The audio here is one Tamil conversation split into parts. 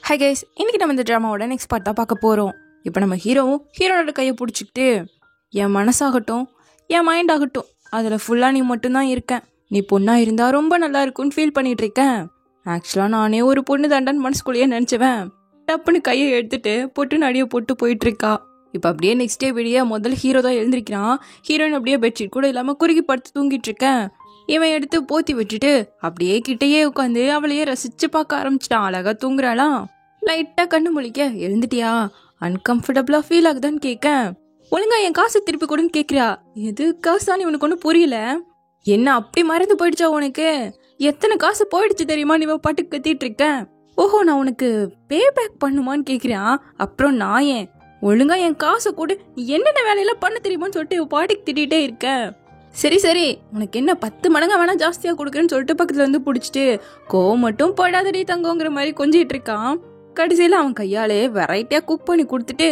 ஹை கைஸ், இன்னைக்கு நம்ம இந்த ட்ராமாவோட நெக்ஸ்ட் பார்ட் தான் பார்க்க போகிறோம். இப்போ நம்ம ஹீரோனோட கையை பிடிச்சிக்கிட்டு, என் மனசாகட்டும் என் மைண்ட் ஆகட்டும் அதில் ஃபுல்லாக நீ மட்டும்தான் இருக்கேன், நீ பொண்ணாக இருந்தால் ரொம்ப நல்லா இருக்கும்னு ஃபீல் பண்ணிட்டு இருக்கேன். ஆக்சுவலாக நானே ஒரு பொண்ணு தாண்டான்னு மனசுக்குள்ளேயே நினச்சிவேன். டப்புன்னு கையை எடுத்துட்டு பொட்டுன்னு அடியை போட்டு போயிட்டுருக்கா. இப்போ அப்படியே நெக்ஸ்ட் டே வெளியே முதல்ல ஹீரோ தான் எழுந்திருக்கிறான். ஹீரோயின் அப்படியே பெட்ஷீட் கூட இல்லாமல் குறுக்கி படுத்து தூங்கிட்டு இருக்கேன். இவன் எடுத்து போத்தி விட்டுட்டு அப்படியே கிட்டையே உட்காந்து அவளையே ரசிச்சு பார்க்க ஆரம்பிச்சிட்டான். அழகா தூங்குறாளாம். லைட்டாக கண்ணு முழிக்க, எழுந்துட்டியா, அன்கம்ஃபர்டபுளாக ஃபீல் ஆகுதான்னு கேட்க, ஒழுங்கா என் காசு திருப்பி கொடுன்னு கேட்குறா. எது காசான்னு இவனுக்கு ஒன்றும் புரியல. என்ன அப்படி மறந்து போயிடுச்சா உனக்கு? எத்தனை காசு போயிடுச்சு தெரியுமா? நீ பாட்டுக்கு கத்திட்டு இருக்க. ஓஹோ, நான் உனக்கு பே பேக் பண்ணுமான்னு கேட்குறான். அப்புறம் நான் ஏன் ஒழுங்கா என் காசை கூட என்னென்ன வேலையெல்லாம் பண்ண தெரியுமான்னு சொல்லிட்டு இவ பாட்டுக்கு திட்டிகிட்டே இருக்க. சரி சரி, உனக்கு என்ன 10 மடங்கு வேணா ஜாஸ்தியாக கொடுக்குறேன்னு சொல்லிட்டு பக்கத்துல வந்து பிடிச்சிட்டு, கோவம் மட்டும் போடாதடி தங்கங்கிற மாதிரி கொஞ்சிட்டு இருக்கான். கடைசியில் அவன் கையாலே வெரைட்டியாக குக் பண்ணி கொடுத்துட்டு,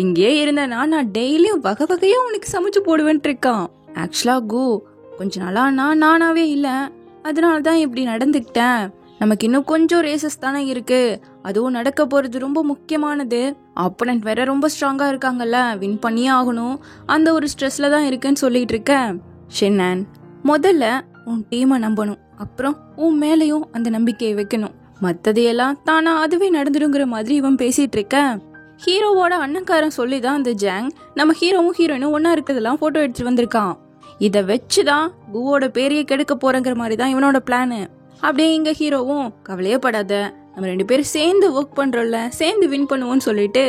இங்கேயே இருந்தேன்னா நான் டெய்லியும் வகை வகையாக உனக்கு சமைச்சு போடுவேன்ட்டு இருக்கான். ஆக்சுவலாக கொஞ்ச நாளா நான் நானாவே இல்லை, அதனால தான் இப்படி நடந்துக்கிட்டேன். நமக்கு இன்னும் கொஞ்சம் ரேசஸ் தானே இருக்கு, அதுவும் நடக்க போகிறது ரொம்ப முக்கியமானது. ஆப்போனன்ட் வேற ரொம்ப ஸ்ட்ராங்காக இருக்காங்கல்ல, வின் பண்ணியே ஆகணும், அந்த ஒரு ஸ்ட்ரெஸ்ல தான் இருக்குன்னு சொல்லிட்டு இருக்கேன். ஷென்னான், முதல்ல உன் டீமை நம்பணும், அப்புறம் உன் மேலேயும் அந்த நம்பிக்கையை வைக்கணும். மற்றதையெல்லாம் தானா அதுவே நடந்துடுங்கிற மாதிரி இவன் பேசிட்டு இருக்க. ஹீரோவோட அண்ணன்காரன் சொல்லிதான் அந்த ஜாங் நம்ம ஹீரோவும் ஹீரோயினும் ஒன்னா இருக்கிறதெல்லாம் போட்டோ எடுத்துட்டு வந்திருக்கான். இதை வச்சுதான் குவோட பேரையே கெடுக்க போறங்கிற மாதிரி தான் இவனோட பிளானு. அப்படியே இங்க ஹீரோவும், கவலையே படாத, நம்ம 2 பேரும் சேர்ந்து ஒர்க் பண்றோம்ல, சேர்ந்து வின் பண்ணுவோம்னு சொல்லிட்டு,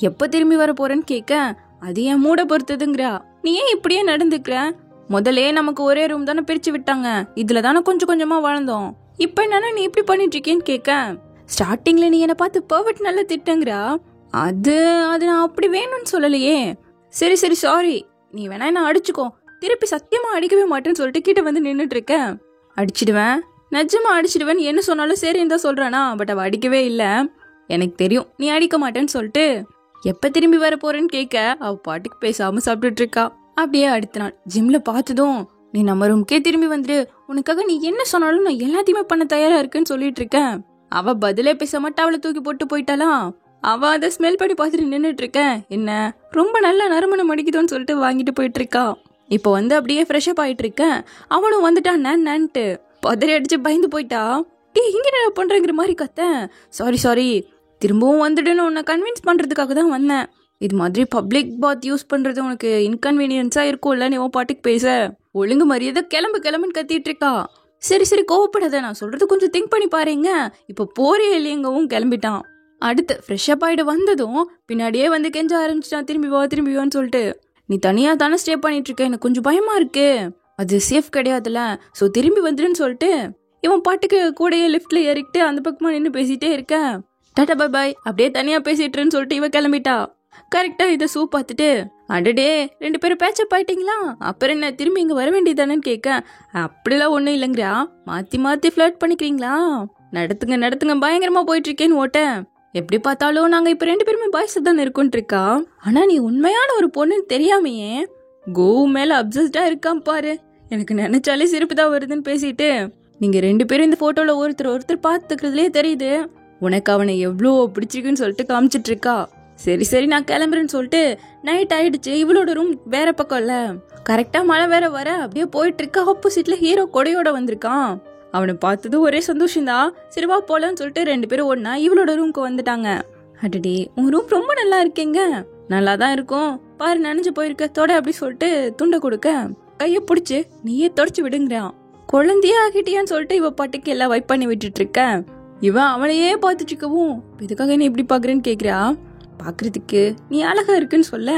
எப்ப திரும்பி வர போறேன்னு கேட்க, அது என் மூட பொறுத்ததுங்கிறா. நீ ஏன் இப்படியே நடந்துக்கிற? முதலே நமக்கு ஒரே ரூம் தானே பிரிச்சு விட்டாங்க, இதுல தானே கொஞ்சம் கொஞ்சமா வாழ்ந்தோம், இப்ப என்னன்னா நீ இப்படி பண்ணிட்டு இருக்கேன்னு கேட்க, ஸ்டார்டிங்ல நீ என்னை பார்த்து பர்ஃபெக்ட் நல்லா திட்டங்கிறா. அது நான் அப்படி வேணும்னு சொல்லலையே. சரி சரி சாரி, நீ வேணா என்ன அடிச்சுக்கோ, திருப்பி சத்தியமா அடிக்கவே மாட்டேன்னு சொல்லிட்டு கிட்ட வந்து நின்றுட்டு இருக்க. அடிச்சிடுவேன், நிஜமா அடிச்சிடுவேன் என்ன சொன்னாலும் சரின்னு தான் சொல்றானா. பட் அவ அடிக்கவே இல்லை. எனக்கு தெரியும் நீ அடிக்க மாட்டேன்னு சொல்லிட்டு, எப்ப திரும்பி வர போறேன்னு கேட்க அவ பாட்டுக்கு பேசாம சாப்பிட்டுட்டு இருக்கா. அப்படியே அடுத்த நாள் ஜிம்ல பார்த்ததும், நீ நம்ம ரூம்கே திரும்பி வந்துடு, உனக்காக நீ என்ன சொன்னாலும் நான் எல்லாத்தையுமே பண்ண தயாரா இருக்குன்னு சொல்லிட்டு இருக்கேன். அவ பதிலே பேச மாட்டா, அவளை தூக்கி போட்டு போயிட்டாலாம். அவ அதை ஸ்மெல் பண்ணி பார்த்துட்டு நின்றுட்டு இருக்கேன். என்ன ரொம்ப நல்ல நறுமணம் அடிக்குதோன்னு சொல்லிட்டு வாங்கிட்டு போயிட்டு இருக்கா. இப்போ வந்து அப்படியே ஃப்ரெஷ் அப் ஆயிட்டு இருக்கேன். அவனும் வந்துட்டான் நான்ட்டு பதறி அடிச்சு பயந்து போயிட்டா. டே இங்க என்ன பண்றேங்கிற மாதிரி கத்த. சாரி திரும்பவும் வந்துடுன்னு உன்னை கன்வின்ஸ் பண்றதுக்காக தான் வந்தேன். இது மாதிரி பப்ளிக் பாத் யூஸ் பண்றது உனக்கு இன்கன்வீனியன்ஸா இருக்கும்ல, நீ பாட்டுக்கு பேச, ஒழுங்கு மரியாதை கிளம்புன்னு கத்திட்டு இருக்கா. சரி கோவப்படாத, நான் சொல்றது கொஞ்சம் திங்க் பண்ணி பாருங்க, இப்ப போறே இல்லையங்கவும் கிளம்பிட்டான். அடுத்து ஃப்ரெஷ் அப் ஆயிட்டு வந்ததும் பின்னாடியே வந்து கெஞ்ச ஆரம்பிச்சிட்டான், திரும்பி வான்னு சொல்லிட்டு. நீ தனியா தானே ஸ்டே பண்ணிட்டு இருக்க, எனக்கு கொஞ்சம் பயமா இருக்கு, அது சேஃப் கிடையாதுல, ஸோ திரும்பி வந்துடுன்னு சொல்லிட்டு இவன் பாட்டுக்கு கூடையே லிஃப்ட்ல ஏறிக்கிட்டு அந்த பக்கமா நின்று பேசிட்டே இருக்க. டாடா பை பாய், அப்படியே தனியா பேசிட்டுன்னு சொல்லிட்டு இவன் கிளம்பிட்டா. கரெக்டா இதை சூ பார்த்துட்டு, அடடே 2 பேரும் பேச்சப் ஆயிட்டீங்களா, அப்புறம் என்ன திரும்பி இங்க வர வேண்டியதானு கேட்க, அப்படிலாம் ஒன்றும் இல்லைங்கிறா, மாத்தி ஃபிளர்ட் பண்ணிக்கிறீங்களா, நடத்துங்க பயங்கரமா போயிட்டு இருக்கேன்னு ஓட்ட. எப்படி பார்த்தாலும் நாங்க இப்ப 2 பேருமே பாய்ஸ் தான் இருக்கும்னு இருக்கா. ஆனா நீ உண்மையான ஒரு பொண்ணுன்னு தெரியாமையே கோ மேல அப்சஸ்டா இருக்கான் பாரு, எனக்கு நினைச்சாலே சிரிப்பு தான் வருதுன்னு பேசிட்டு, நீங்க 2 பேரும் இந்த போட்டோல ஒருத்தர் பார்த்துக்கிறதுலே தெரியுது உனக்கு அவனை எவ்வளோ பிடிச்சிருக்குன்னு சொல்லிட்டு காமிச்சிட்டு இருக்கா. சரி நான் கிளம்புறேன்னு சொல்லிட்டு நைட் ஆயிடுச்சு. இவளோட ரூம் வேற பக்கம் இல்ல, கரெக்டா மழை வேற வர அப்படியே போயிட்டு இருக்க. ஆப்போசிட்ல ஹீரோ கொடையோட வந்திருக்கான். அவனை பார்த்ததும் ஒரே சந்தோஷம்தான். சரிவா போலான்னு சொல்லிட்டு 2 பேரும் ஒன்னா இவளோட ரூம்க்கு வந்துட்டாங்க. அடடே உன் ரூம் ரொம்ப நல்லா இருக்கேங்க. நல்லா தான் இருக்கும் பாரு, நனைஞ்சு போயிருக்க தொட அப்படி சொல்லிட்டு துண்டை கொடுக்க, கைய பிடிச்சு நீயே தொடச்சு விடுங்கிறான். குழந்தையா ஆகிட்டியான்னு சொல்லிட்டு இவ பாட்டுக்கு எல்லாம் வைப் பண்ணி விட்டுட்டு இருக்க. இவன் அவனையே பார்த்துட்டு இருக்கவும், இதுக்காக என்ன இப்படி பாக்குறேன்னு கேக்குறா. பாக்குறதுக்கு நீ அழகா இருக்குன்னு சொல்ல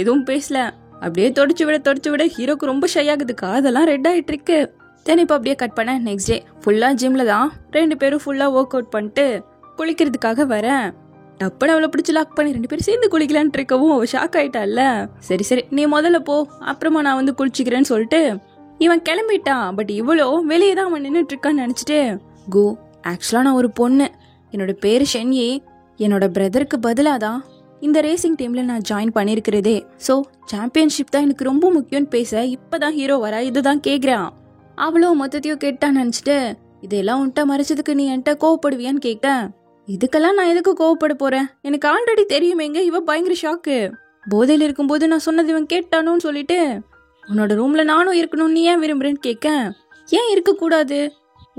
எதுவும் பேசல. அப்படியே தொடச்சு விட ஹீரோக்கு ரொம்ப ஷை ஆகுது, காதெல்லாம் ரெட் ஆயிட்டு இருக்கு. தென் இப்ப அப்படியே கட் பண்ண நெக்ஸ்ட் டே ஃபுல்லா ஜிம்ல தான் 2 பேரும் ஃபுல்லா ஒர்க் அவுட் பண்ணிட்டு குளிக்கிறதுக்காக வரேன். டப்புன்னு அவளை பிடிச்சி லாக் பண்ணி 2 பேரும் சேர்ந்து குளிக்கலான்னு இருக்கவும் அவ ஷாக் ஆயிட்டால. சரி நீ முதல்ல போ, அப்புறமா நான் வந்து குளிச்சுக்கிறேன்னு சொல்லிட்டு இவன் கிளம்பிட்டான். பட் இவ்வளோ வெளியே தான் அவன் நின்றுட்டு இருக்கான்னு நினைச்சிட்டு, கோ ஆக்சுவலா நான் ஒரு பொண்ணு, என்னோட பேரு ஷென்யே, என்னோட பிரதருக்கு பதிலாதான் இந்த ரேசிங் டீம்ல நான் ஜாயின் பண்ணிருக்கிறதே. ஸோ சாம்பியன்ஷிப் தான் எனக்கு ரொம்ப முக்கியம்னு பேச இப்பதான் ஹீரோ வரா, இதுதான் கேக்குறான். அவளும் மொத்தத்தையும் கேட்டான்னு நினைச்சிட்டு, இதெல்லாம் உன்ட்ட மறைச்சதுக்கு நீ என்கிட்ட கோவப்படுவியான்னு கேட்க, இதுக்கெல்லாம் நான் எதுக்கு கோவப்பட போறேன்? எனக்கு ஆல்ரெடி தெரியுமேங்க இவ பயங்கர ஷாக்கு. போதையில இருக்கும்போது நான் சொன்னது இவன் கேட்டானுன்னு சொல்லிட்டு உன்னோட ரூம்ல நானும் இருக்கணும், நீ ஏன் விரும்புறேன்னு கேட்க. ஏன் இருக்கக்கூடாது?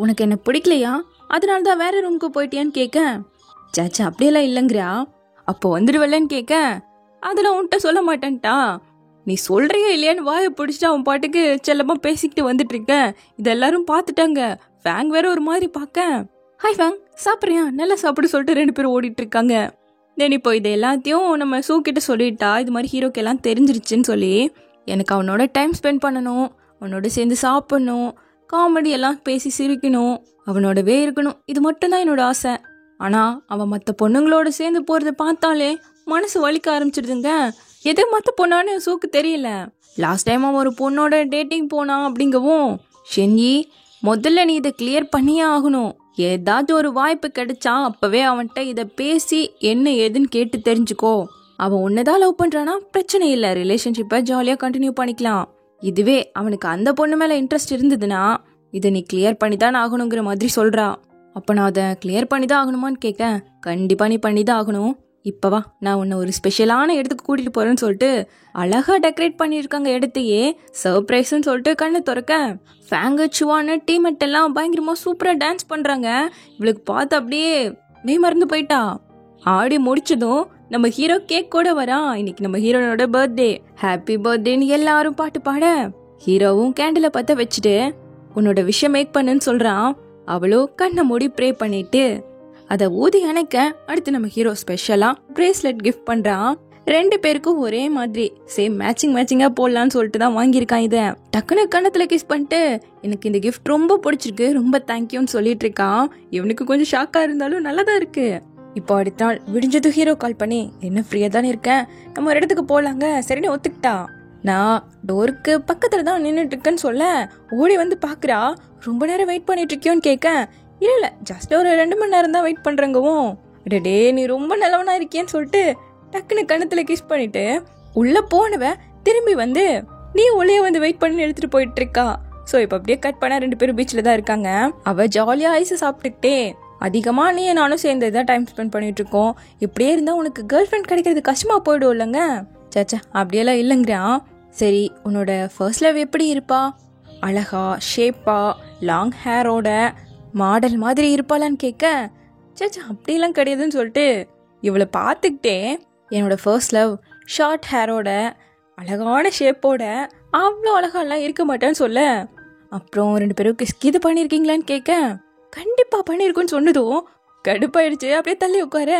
உனக்கு என்ன பிடிக்கலையா? அதனால தான் வேற ரூமுக்கு போயிட்டியான்னு கேட்க. சாச்சா அப்படியெல்லாம் இல்லைங்கிறா. அப்போ வந்துடுவல்லன்னு கேட்க. அதெல்லாம் உன்கிட்ட சொல்ல மாட்டேன்ட்டா. நீ சொல்றியா இல்லையான்னு வாயை பிடிச்சிட்டு அவன் பாட்டுக்கு செல்லமா பேசிக்கிட்டு வந்துட்டு இருக்க. இது எல்லாரும் பார்த்துட்டாங்க. ஃபேங் வேற ஒரு மாதிரி பார்க்க. ஹாய் ஃபேங், சாப்பிட்றியா? நல்லா சாப்பிட சொல்லிட்டு 2 பேரும் ஓடிட்டு இருக்காங்க. தென் இப்போ இது எல்லாத்தையும் நம்ம சூ கிட்ட சொல்லிட்டா இது மாதிரி ஹீரோக்கு எல்லாம் தெரிஞ்சிருச்சுன்னு சொல்லி, எனக்கு அவனோட டைம் ஸ்பெண்ட் பண்ணணும், அவனோட சேர்ந்து சாப்பிடணும், காமெடி எல்லாம் பேசி சிரிக்கணும், அவனோடவே இருக்கணும், இது மட்டும்தான் என்னோட ஆசை. ஆனால் அவன் மற்ற பொண்ணுங்களோட சேர்ந்து போகிறத பார்த்தாலே மனசு வலிக்க ஆரம்பிச்சிடுதுங்க. எது மற்ற பொண்ணான்னு சூக்கு தெரியல. லாஸ்ட் டைம் அவன் ஒரு பொண்ணோட டேட்டிங் போனான் அப்படிங்கவும், ஷென்யி முதல்ல நீ இதை கிளியர் பண்ணியே ஆகணும். ஏதாச்சும் ஒரு வாய்ப்பு கிடைச்சா அப்பவே அவன்கிட்ட இதை பேசி என்ன ஏதுன்னு கேட்டு தெரிஞ்சுக்கோ. அவன் உன்னதான் லவ் பண்றானா பிரச்சனை இல்லை, ரிலேஷன்ஷிப்பை ஜாலியாக கண்டினியூ பண்ணிக்கலாம். இதுவே அவனுக்கு அந்த பொண்ணு மேலே இன்ட்ரெஸ்ட் இருந்ததுன்னா இதை நீ கிளியர் பண்ணி தான் ஆகணுங்கிற மாதிரி சொல்றா. அப்போ நான் அதை கிளியர் பண்ணி தான் ஆகணுமான்னு கேட்க, கண்டிப்பாக நீ பண்ணி தான் ஆகணும். இப்போவா நான் உன்னை ஒரு ஸ்பெஷலான இடத்துக்கு கூட்டிகிட்டு போகிறேன்னு சொல்லிட்டு அழகாக டெக்கரேட் பண்ணியிருக்காங்க இடத்தையே. சர்ப்ரைஸ்ன்னு சொல்லிட்டு கண்ணை திறக்க ஃபேங்கு சுவான்னு டீமெட் எல்லாம் பயங்கரமாக சூப்பராக டான்ஸ் பண்ணுறாங்க. இவளுக்கு பார்த்து அப்படியே மெய் மறந்து போயிட்டா. ஆடி முடிச்சதும் நம்ம ஹீரோ கேக் கூட வரா. இன்னைக்கு நம்ம ஹீரோனோட பர்த்டே. ஹாப்பி பர்த்டேன்னு எல்லாரும் பாட்டு பாட ஹீரோவும் கேண்டிலை பற்ற வச்சுட்டு உன்னோட விஷயம் மேக் பண்ணுன்னு சொல்கிறான். அவளும் கண்ணை மூடி ப்ரே பண்ணிட்டு அதை ஊதி அணைக்க அடுத்து நம்ம ஹீரோ ஸ்பெஷலாக பிரேஸ்லெட் கிஃப்ட் பண்ணுறான். 2 பேருக்கும் ஒரே மாதிரி சேம் மேட்சிங்காக போடலான்னு சொல்லிட்டு தான் வாங்கியிருக்கான். இதை டக்குன்னு கண்ணத்தில் கிஸ் பண்ணிட்டு எனக்கு இந்த கிஃப்ட் ரொம்ப பிடிச்சிருக்கு, ரொம்ப தேங்க்யூன்னு சொல்லிட்டு இருக்கான். இவனுக்கு கொஞ்சம் ஷாக்காக இருந்தாலும் நல்லா தான் இருக்கு. இப்போ அடுத்த நாள் விடிஞ்சது ஹீரோ கால் பண்ணி, என்ன ஃப்ரீயாக தானே இருக்கேன், நம்ம ஒரு இடத்துக்கு போகலாங்க, சரின்னு ஒத்துக்கிட்டா. நான் டோருக்கு பக்கத்தில் தான் நின்றுட்டு இருக்கேன்னு சொல்ல ஓடி வந்து பார்க்குறா. ரொம்ப நேரம் வெயிட் பண்ணிட்டு இருக்கியோன்னு கேட்க, இல்லை ஜஸ்ட் ஒரு 2 மணி நேரம் தான் வெயிட் பண்ணுறங்கவும். டே நீ ரொம்ப நல்லவனா இருக்கியன்னு சொல்லிட்டு டக்குன்னு கணத்தில் கிஸ் பண்ணிட்டு உள்ளே போனவ திரும்பி வந்து நீ உள்ளே வந்து வெயிட் பண்ணி எடுத்துகிட்டு போயிட்டு இருக்கா. ஸோ இப்போ அப்படியே கட் பண்ண 2 பேரும் பீச்சில் தான் இருக்காங்க. அவள் ஜாலியாக ஐஸை சாப்பிட்டுக்கிட்டே அதிகமாக நீ நானும் சேர்ந்து தான் டைம் ஸ்பெண்ட் பண்ணிட்டு இருக்கோம். இப்படியே இருந்தால் உனக்கு கேர்ள் ஃப்ரெண்ட் கிடைக்கிறது கஷ்டமாக போயிடும் இல்லைங்க. சாச்சா அப்படியெல்லாம் இல்லைங்கிறான். சரி உன்னோட ஃபர்ஸ்ட் லவ் எப்படி இருப்பா? அழகா ஷேப்பா லாங் ஹேரோட மாடல் மாதிரி இருப்பாளான்னு கேட்க, சாச்சா அப்படிலாம் கிடையாதுன்னு சொல்லிட்டு இவளை பார்த்துக்கிட்டே என்னோட ஃபர்ஸ்ட் லவ் ஷார்ட் ஹேரோட அழகான ஷேப்போட அவ்வளோ அழகாலாம் இருக்க மாட்டேன்னு சொல்ல, அப்புறம் 2 பேரும் இது பண்ணியிருக்கீங்களான்னு கேட்க, கண்டிப்பாக பண்ணியிருக்கோன்னு சொன்னதும் கடுப்பாயிடுச்சு. அப்படியே தள்ளி உட்கார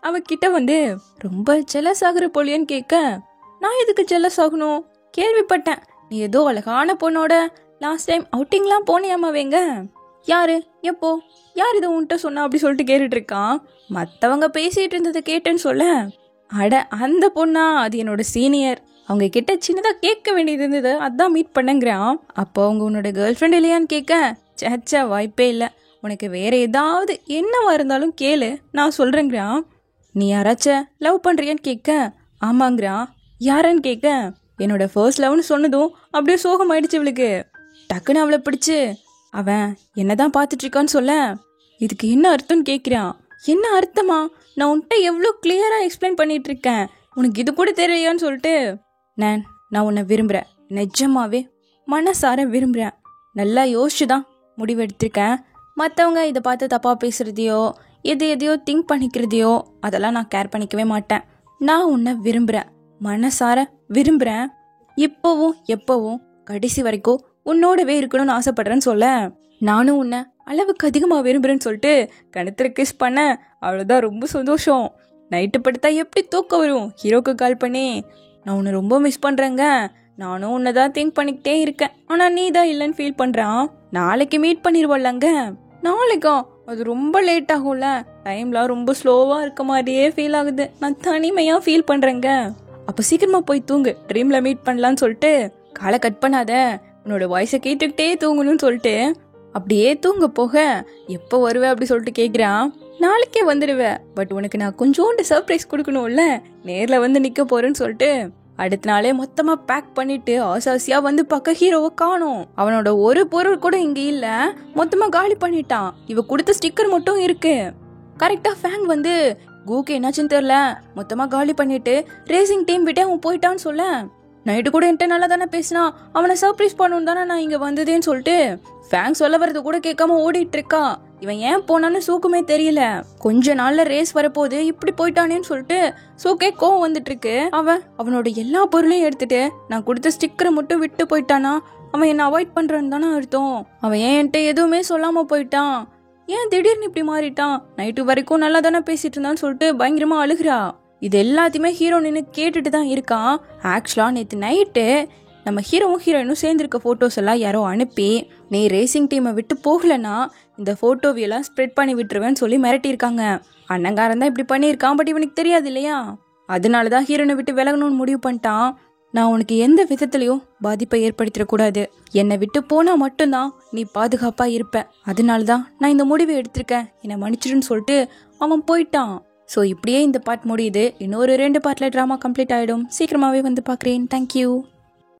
அவகிட்ட வந்து ரொம்ப ஜெலஸ் ஆகுற போலியான்னு கேட்க, நான் எதுக்கு ஜெலஸ் ஆகணும், கேள்விப்பட்டேன் நீ ஏதோ அழகான பொண்ணோட லாஸ்ட் டைம் அவுட்டிங்லாம் போனியாமாவேங்க, யாரு எப்போ யார் இதை உன்கிட்ட சொன்னா அப்படி சொல்லிட்டு கேட்டுட்டு இருக்கான். மற்றவங்க பேசிட்டு இருந்ததை கேட்டேன்னு சொல்ல, அட அந்த பொண்ணா, அது என்னோட சீனியர், அவங்க கிட்ட சின்னதாக கேட்க வேண்டியது இருந்தது, அதான் மீட் பண்ணங்கிறான். அப்போ அவங்க உன்னோட கேர்ள் ஃப்ரெண்ட் இல்லையான்னு கேட்க, சேச்சா வாய்ப்பே இல்லை, உனக்கு வேற ஏதாவது என்னவா இருந்தாலும் கேளு நான் சொல்றேங்கிறான். நீ யாராச்சும் லவ் பண்றியான்னு கேட்க, ஆமாங்கிறான். யாரன்னு கேட்க, என்னோட ஃபர்ஸ்ட் லவ்னு சொன்னதும் அப்படியே சோகமாயிடுச்சு இவளுக்கு. டக்குன்னு அவளை பிடிச்சு அவன் என்னதான் பார்த்துட்டு இருக்கான்னு சொல்ல, இதுக்கு என்ன அர்த்தம்னு கேட்குறான். என்ன அர்த்தமா? நான் உன்கிட்ட எவ்வளோ கிளியராக எக்ஸ்பிளைன் பண்ணிட்டு இருக்கேன், உனக்கு இது கூட தெரியலையான்னு சொல்லிட்டு, நான் உன்னை விரும்புகிறேன், நிஜமாவே மனசார விரும்புகிறேன், நல்லா யோசிச்சு தான் முடிவு எடுத்திருக்கேன். மற்றவங்க இதை பார்த்து தப்பாக பேசுகிறதையோ எதையோ திங்க் பண்ணிக்கிறதையோ அதெல்லாம் நான் கேர் பண்ணிக்கவே மாட்டேன். நான் உன்னை விரும்புகிறேன், மனசார விரும்புகிறேன், இப்போவும் எப்போவும் கடைசி வரைக்கும் உன்னோடவே இருக்கணும்னு ஆசைப்படுறேன்னு சொல்ல, நானும் உன்னை அளவுக்கு அதிகமாக விரும்புகிறேன்னு சொல்லிட்டு கணத்தில் கிஸ் பண்ண, அவ்வளோதான் ரொம்ப சந்தோஷம். நைட்டு படுத்தா எப்படி தூக்கம் வரும். ஹீரோக்கு கால் பண்ணி, நான் உன்னை ரொம்ப மிஸ் பண்ணுறேங்க, நானும் உன்னை தான் திங்க் பண்ணிக்கிட்டே இருக்கேன், ஆனால் நீ தான் இல்லைன்னு ஃபீல் பண்ணுறான். நாளைக்கு மீட் பண்ணிடுவோம்லங்க. நாளைக்கா? அது ரொம்ப லேட் ஆகும்ல, டைம்லாம் ரொம்ப ஸ்லோவாக இருக்க மாதிரியே ஃபீல் ஆகுது, நான் தனிமையாக ஃபீல் பண்ணுறேங்க. அப்போ சீக்கிரமாக போய் தூங்கு, ட்ரீமில் மீட் பண்ணலான்னு சொல்லிட்டு காலை கட் பண்ணாத, உன்னோட வாய்ஸை கேட்டுக்கிட்டே தூங்கணும்னு சொல்லிட்டு அப்படியே தூங்க போக, எப்போ வருவேன் அப்படி சொல்லிட்டு கேட்குறான். நாளைக்கே வந்துடுவேன், பட் உனக்கு நான் கொஞ்சோண்டு சர்ப்ரைஸ் கொடுக்கணும்ல, நேரில் வந்து நிற்க போறேன்னு சொல்லிட்டு அடுத்த நாளே மொத்தமாக பேக் பண்ணிட்டு ஆசாசியாக வந்து பார்க்க ஹீரோவை காணோம். அவனோட ஒரு பொருள் கூட இங்கே இல்லை, மொத்தமாக காலி பண்ணிட்டான். இவ கொடுத்த ஸ்டிக்கர் மட்டும் இருக்கு. கரெக்டாக ஃபேங் வந்து கூக்கு என்னாச்சுன்னு தெரில மொத்தமாக காலி பண்ணிட்டு ரேசிங் டீம் விட்டே அவன் போயிட்டான்னு சொல்ல, நைட்டு கூட என்கிட்ட நல்லா தானே பேசினா, அவனை சர்ப்ரைஸ் பண்ணணும் தானே நான் இங்கே வந்ததேன்னு சொல்லிட்டு ஃபேங் சொல்ல வரது கூட கேட்காம ஓடிட்டு இருக்கா. இவன் ஏன் போனான்னு சூக்குமே தெரியல. கொஞ்ச நாள்ல ரேஸ் வரப்போது இப்படி போயிட்டானேன்னு சொல்லிட்டு சூக்கே கோவம் வந்துட்டு இருக்கு. அவனோட எல்லா பொருளையும் எடுத்துட்டு நான் கொடுத்த ஸ்டிக்கரை மட்டும் விட்டு போயிட்டானா அவன் என்ன அவாய்ட் பண்றான்னு தானே அர்த்தம். அவன் ஏன் என்கிட்ட எதுவுமே சொல்லாம போயிட்டான், ஏன் திடீர்னு இப்படி மாறிட்டான், நைட்டு வரைக்கும் நல்லா தானே பேசிட்டு இருந்தான்னு சொல்லிட்டு பயங்கரமா அழுகிறா. இது எல்லாத்தையுமே ஹீரோ நின்று கேட்டுட்டு தான் இருக்கான். ஆக்சுவலா நேற்று நைட்டு நம்ம ஹீரோவும் ஹீரோயினும் சேர்ந்துருக்க ஃபோட்டோஸ் எல்லாம் யாரோ அனுப்பி நீ ரேசிங் டீமை விட்டு போகலன்னா இந்த ஃபோட்டோவையெல்லாம் ஸ்ப்ரெட் பண்ணி விட்டுருவேன்னு சொல்லி மிரட்டியிருக்காங்க. அண்ணங்காரன் தான் இப்படி பண்ணியிருக்கான், பட் இவனுக்கு தெரியாது இல்லையா. அதனால தான் ஹீரோனை விட்டு விலகணும்னு முடிவு பண்ணிட்டான். நான் உனக்கு எந்த விதத்துலையும் பாதிப்பை ஏற்படுத்திடக்கூடாது, என்னை விட்டு போனால் மட்டும்தான் நீ பாதுகாப்பாக இருப்ப, அதனால தான் நான் இந்த முடிவை எடுத்திருக்கேன், என்னை மன்னிச்சிடுன்னு சொல்லிட்டு அவன் போயிட்டான். ஸோ இப்படியே இந்த பார்ட் முடியுது. இன்னொரு 2 பார்ட்டில் ட்ராமா கம்ப்ளீட் ஆகிடும். சீக்கிரமாகவே வந்து பார்க்குறேன். தேங்க்யூ.